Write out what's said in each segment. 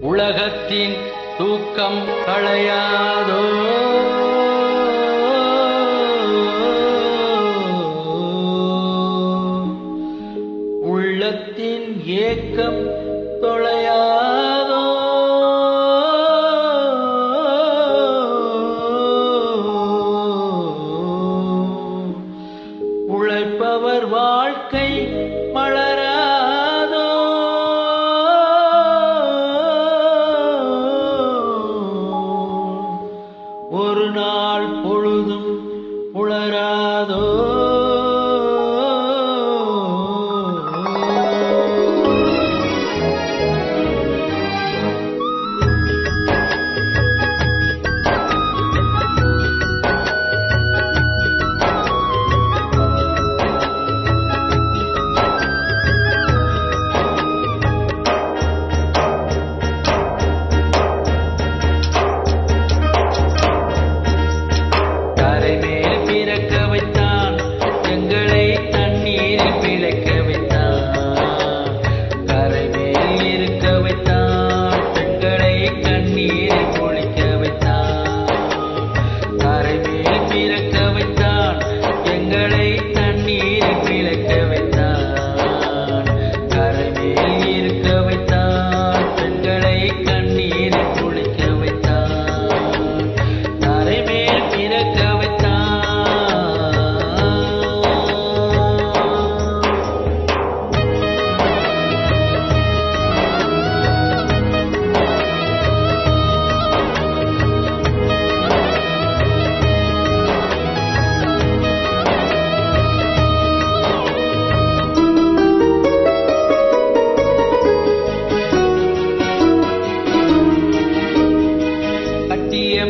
உலகத்தின் தூக்கம் களையாதோ உள்ளத்தின் ஏக்கம் தொலையாதோ உழைப்பவர் வாழ்க்கை மலராதோ ஒரு நாள் பொழுதும் புலராதோ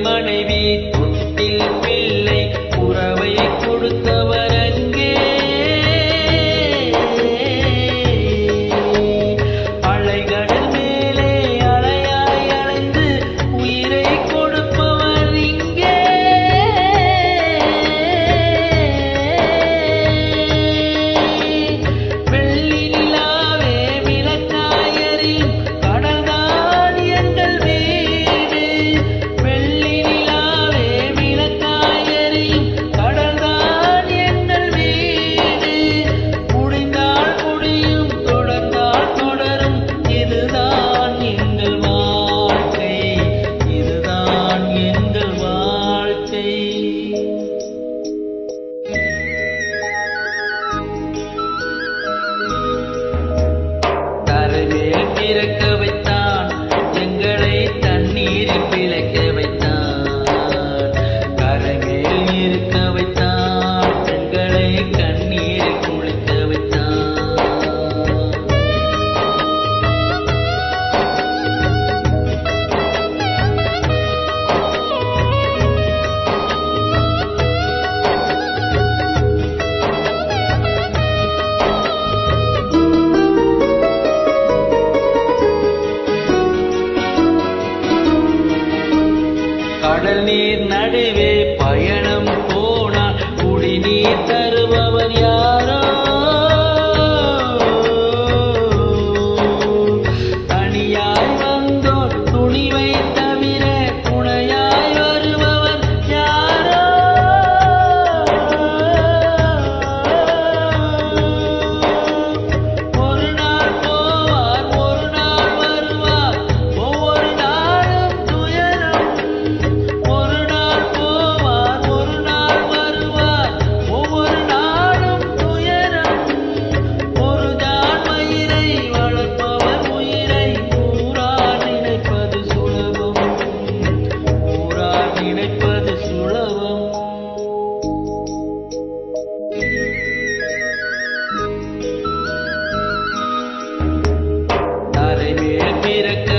மனைவி தொட்டில் பிள்ளை உறவை கொடுத்தவர் அங்கே அலைகடல் மேலே அலையாய் அலைந்து உயிரை கொடுப்பவர் இங்கே வெள்ளி நிலாவே விளக்காயறியும் கடல்தான் எங்கள் வீடு பிறக்க வைத்தான் எங்களை தண்ணீரில் பிழைக்க வைத்தான் கரைமேல் இருக்க வைத்தான் எங்களை கண்ணீரில் குளிக்க வைத்தான் கடல் நீர் நடுவே பயணம் போனால் குடிநீர் தருபவர் யாரோ தனியாய் வந்தோர் துணிவை தவிர துணையாய் வருபவர் யாரோ ஒரு நாள் போவார் ஒரு நாள் வருவார் ஒவ்வொரு நாளும் துயரம் ஒரு நாள் போவார் ஒரு நாள் வருவார் ஒவ்வொரு நாளும் துயரம் ஒரு தான் மயிரை வளர்ப்பவர் உயிரை ஊரார் நினைப்பது சுலபம் ஊரார் நினைப்பது சுலபம் தரைமேல் பிறக்க